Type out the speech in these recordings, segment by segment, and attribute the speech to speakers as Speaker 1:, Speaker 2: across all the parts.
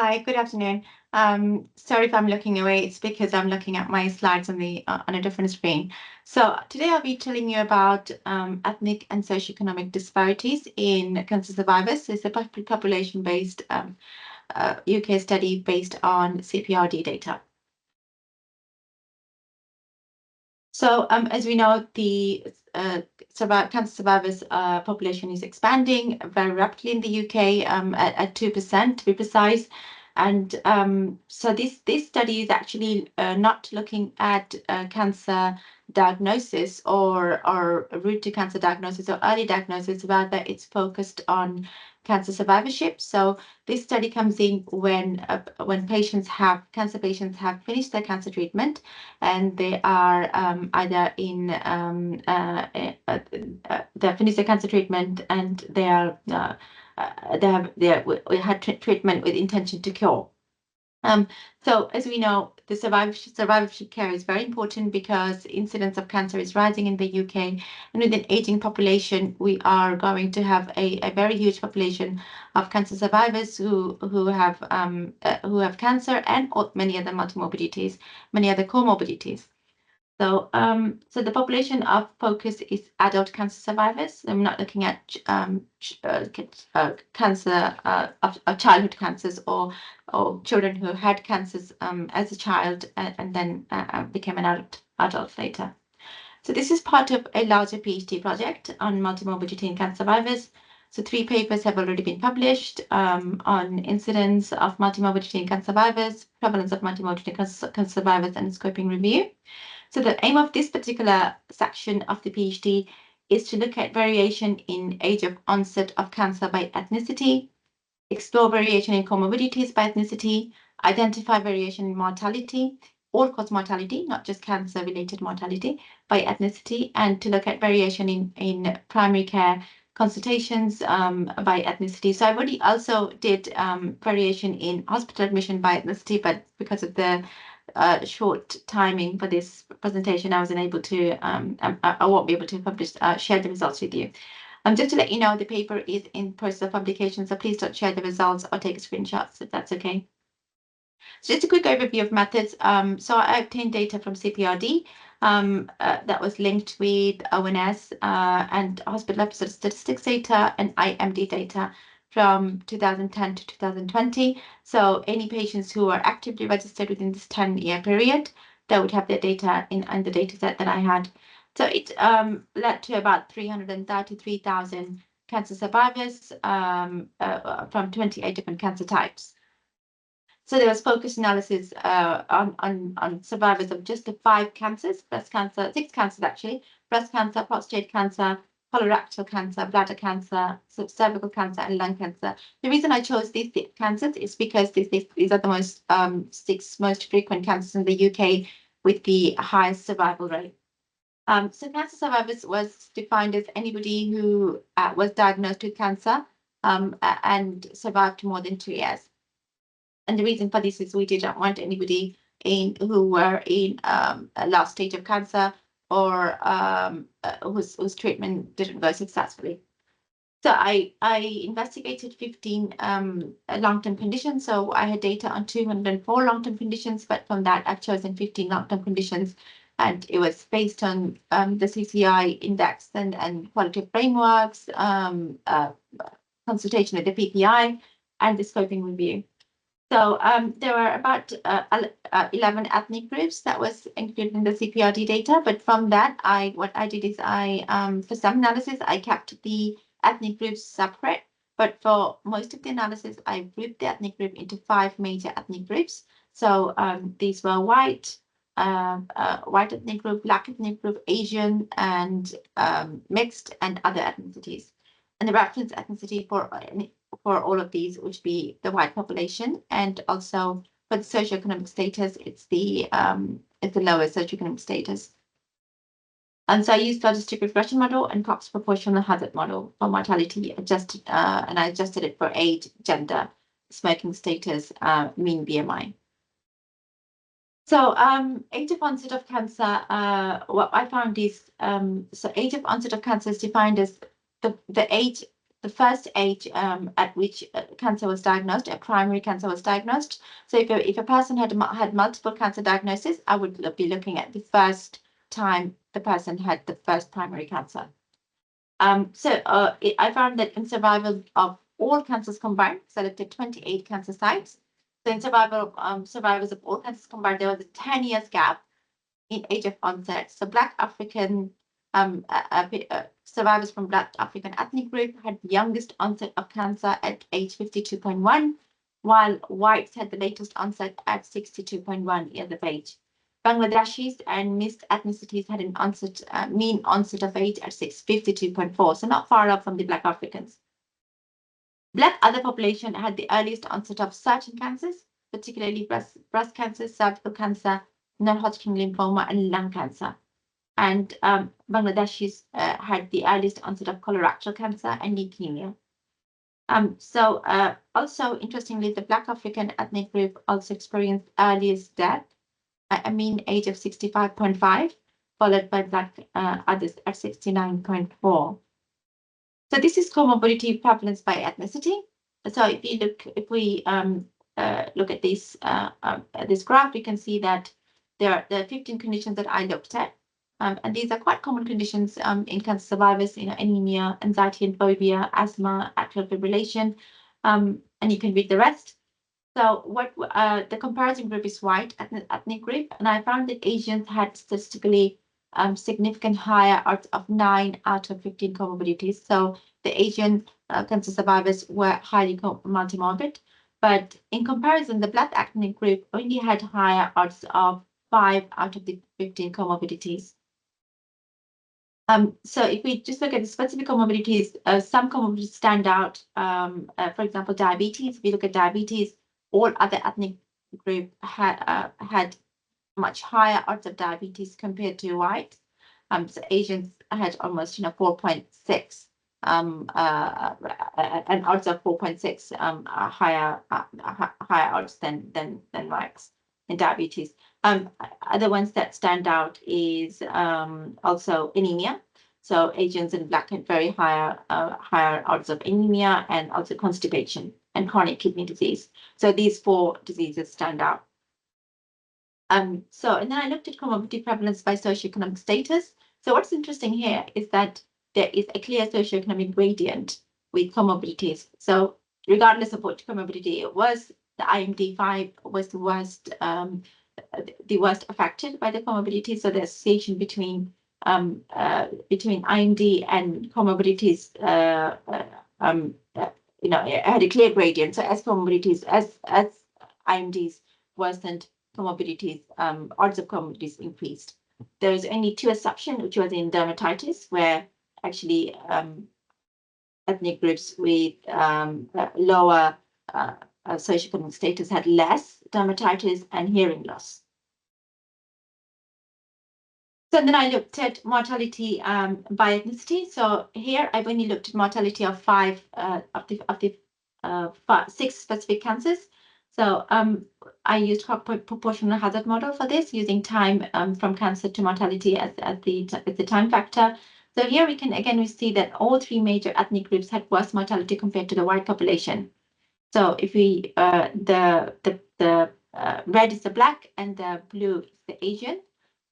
Speaker 1: Hi, good afternoon. Sorry if I'm looking away. It's because I'm looking at my slides on a different screen. So today I'll be telling you about ethnic and socioeconomic disparities in cancer survivors. It's a population-based UK study based on CPRD data. So as we know, the cancer survivors population is expanding very rapidly in the UK at 2% to be precise. And so this study is actually not looking at cancer diagnosis or route to cancer diagnosis or early diagnosis, rather it's focused on cancer survivorship. So this study comes in when cancer patients have finished their cancer treatment and they are either in they finished their cancer treatment and they had treatment with intention to cure. So as we know, the survivorship care is very important because incidence of cancer is rising in the UK, and with an aging population, we are going to have a very huge population of cancer survivors who have cancer and many other multimorbidities, many other comorbidities. So, so the population of focus is adult cancer survivors. I'm not looking at cancer of childhood cancers or children who had cancers as a child and then became an adult later. So this is part of a larger PhD project on multimorbidity in cancer survivors. So 3 papers have already been published on incidence of multimorbidity in cancer survivors, prevalence of multimorbidity in cancer survivors, and scoping review. So the aim of this particular section of the PhD is to look at variation in age of onset of cancer by ethnicity, explore variation in comorbidities by ethnicity, identify variation in mortality, all-cause mortality, not just cancer-related mortality, by ethnicity, and to look at variation in primary care consultations by ethnicity. So I already also did variation in hospital admission by ethnicity, but because of the short timing for this presentation, I wasn't able to, I won't be able to share the results with you. Just to let you know, the paper is in process of publication, so please don't share the results or take screenshots if that's okay. So just a quick overview of methods. So I obtained data from CPRD that was linked with ONS and hospital episode statistics data and IMD data from 2010 to 2020. So any patients who are actively registered within this 10-year period, that would have their data in the data set that I had. So it led to about 333,000 cancer survivors from 28 different cancer types. So there was focused analysis on survivors of just the 5 cancers, breast cancer, 6 cancers actually, breast cancer, prostate cancer, colorectal cancer, bladder cancer, cervical cancer, and lung cancer. The reason I chose these 6 cancers is because these are the 6 most frequent cancers in the UK with the highest survival rate. So cancer survivors was defined as anybody who was diagnosed with cancer and survived more than 2 years. And the reason for this is we didn't want anybody who were in a last stage of cancer or whose treatment didn't go successfully. So I investigated 15 long-term conditions. So I had data on 204 long-term conditions, but from that I've chosen 15 long-term conditions, and it was based on the CCI index and qualitative frameworks, consultation with the PPI, and the scoping review. So there were about 11 ethnic groups that was included in the CPRD data, but from that, what I did is for some analysis, I kept the ethnic groups separate, but for most of the analysis, I grouped the ethnic group into 5 major ethnic groups. So these were white ethnic group, black ethnic group, Asian, and mixed, and other ethnicities. And the reference ethnicity for all of these would be the white population, and also for the socioeconomic status, it's the lowest socioeconomic status. And so I used logistic regression model and Cox proportional hazard model for mortality adjusted, and I adjusted it for age, gender, smoking status, mean BMI. So age of onset of cancer, what I found is, so age of onset of cancer is defined as the age the first age at which cancer was diagnosed, a primary cancer was diagnosed. So if a person had multiple cancer diagnoses, I would be looking at the first time the person had the first primary cancer. I found that in survival of all cancers combined, selected 28 cancer sites. So in survivors of all cancers combined, there was a 10 years gap in age of onset. So Black African survivors from Black African ethnic group had the youngest onset of cancer at age 52.1, while whites had the latest onset at 62.1 years of age. Bangladeshis and mixed ethnicities had an mean onset of age at 52.4, so not far off from the Black Africans. Black other population had the earliest onset of certain cancers, particularly breast cancer, cervical cancer, non-Hodgkin lymphoma, and lung cancer. And Bangladeshis had the earliest onset of colorectal cancer and leukemia. Also, interestingly, the Black African ethnic group also experienced earliest death at a mean age of 65.5, followed by Black others at 69.4. So this is comorbidity prevalence by ethnicity. So if we look at this graph, we can see that there are 15 conditions that I looked at. And these are quite common conditions in cancer survivors, anemia, anxiety and phobia, asthma, atrial fibrillation, and you can read the rest. So what the comparison group is white ethnic group, and I found that Asians had statistically significant higher odds of 9 out of 15 comorbidities. So the Asian cancer survivors were highly multimorbid, but in comparison, the Black ethnic group only had higher odds of 5 out of the 15 comorbidities. So if we just look at the specific comorbidities, some comorbidities stand out. For example, diabetes. If we look at diabetes, all other ethnic group had much higher odds of diabetes compared to whites. So Asians had almost 4.6, an odds of 4.6 higher odds than whites in diabetes. Other ones that stand out is also anemia. So Asians and Black had very higher odds of anemia, and also constipation and chronic kidney disease. So these 4 diseases stand out. And then I looked at comorbidity prevalence by socioeconomic status. So what's interesting here is that there is a clear socioeconomic gradient with comorbidities. So regardless of what comorbidity it was, the IMD5 was the worst affected by the comorbidity. So the association between IMD and comorbidities, it had a clear gradient. So as comorbidities, as IMDs worsened, comorbidities, odds of comorbidities increased. There was only 2 exceptions, which was in dermatitis, where actually ethnic groups with lower socioeconomic status had less dermatitis and hearing loss. So then I looked at mortality by ethnicity. So here I've only looked at mortality of 5 of the 6 specific cancers. So I used proportional hazard model for this, using time from cancer to mortality as the time factor. So here we see that all 3 major ethnic groups had worse mortality compared to the white population. So if we the red is the Black and the blue is the Asian.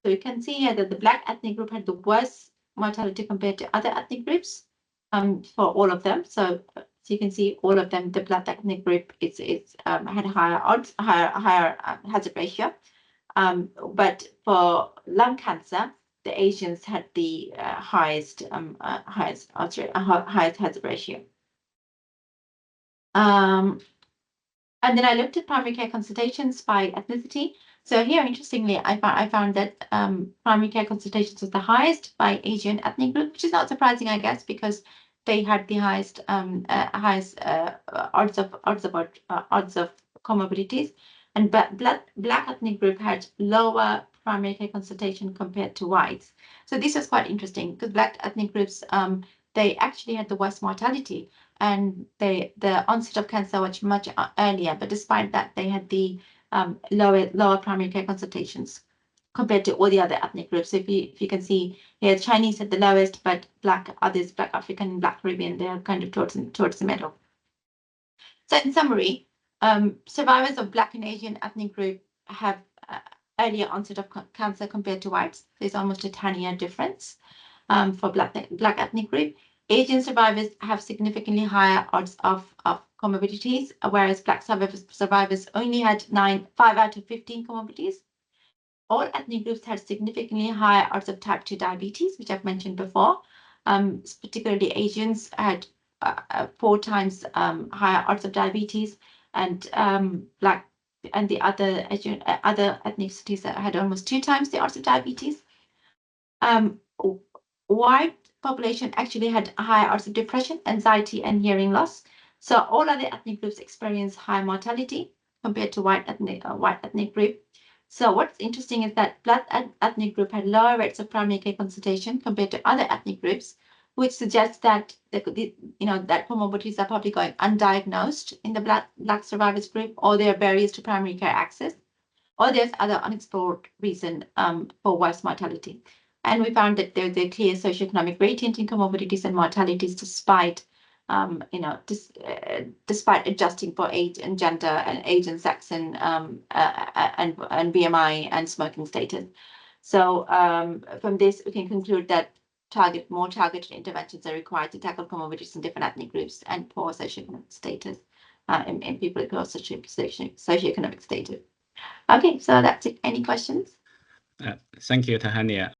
Speaker 1: So you can see here that the Black ethnic group had the worst mortality compared to other ethnic groups for all of them. So you can see all of them, the Black ethnic group had higher odds, higher hazard ratio. But for lung cancer, the Asians had the highest hazard ratio. And then I looked at primary care consultations by ethnicity. So here, interestingly, I found that primary care consultations was the highest by Asian ethnic group, which is not surprising, I guess, because they had the highest odds of comorbidities, and Black ethnic group had lower primary care consultation compared to whites. So this was quite interesting, because Black ethnic groups they actually had the worst mortality, and the onset of cancer was much earlier, but despite that, they had the lower primary care consultations compared to all the other ethnic groups. So if you can see here, Chinese at the lowest, but Black African and Black Caribbean, they're kind of towards the middle. So in summary, survivors of Black and Asian ethnic group have earlier onset of cancer compared to whites. There's almost a 10-year difference for Black ethnic group. Asian survivors have significantly higher odds of comorbidities, whereas Black survivors only had 5 out of 15 comorbidities. All ethnic groups had significantly higher odds of type 2 diabetes, which I've mentioned before. Particularly Asians had 4 times higher odds of diabetes, and Black and the other ethnicities that had almost 2 times the odds of diabetes. White population actually had higher odds of depression, anxiety, and hearing loss. So all other ethnic groups experience higher mortality compared to white ethnic group. So what's interesting is that Black ethnic group had lower rates of primary care consultation compared to other ethnic groups, which suggests that that comorbidities are probably going undiagnosed in the Black survivors group, or there are barriers to primary care access, or there's other unexplored reason for worse mortality. And we found that there's a clear socioeconomic gradient in comorbidities and mortalities despite despite adjusting for age and gender and age and sex and BMI and smoking status. So from this, we can conclude that more targeted interventions are required to tackle comorbidities in different ethnic groups and poor socioeconomic status in people who are socioeconomic status. Okay, so that's it. Any questions?
Speaker 2: Thank you, Tahania.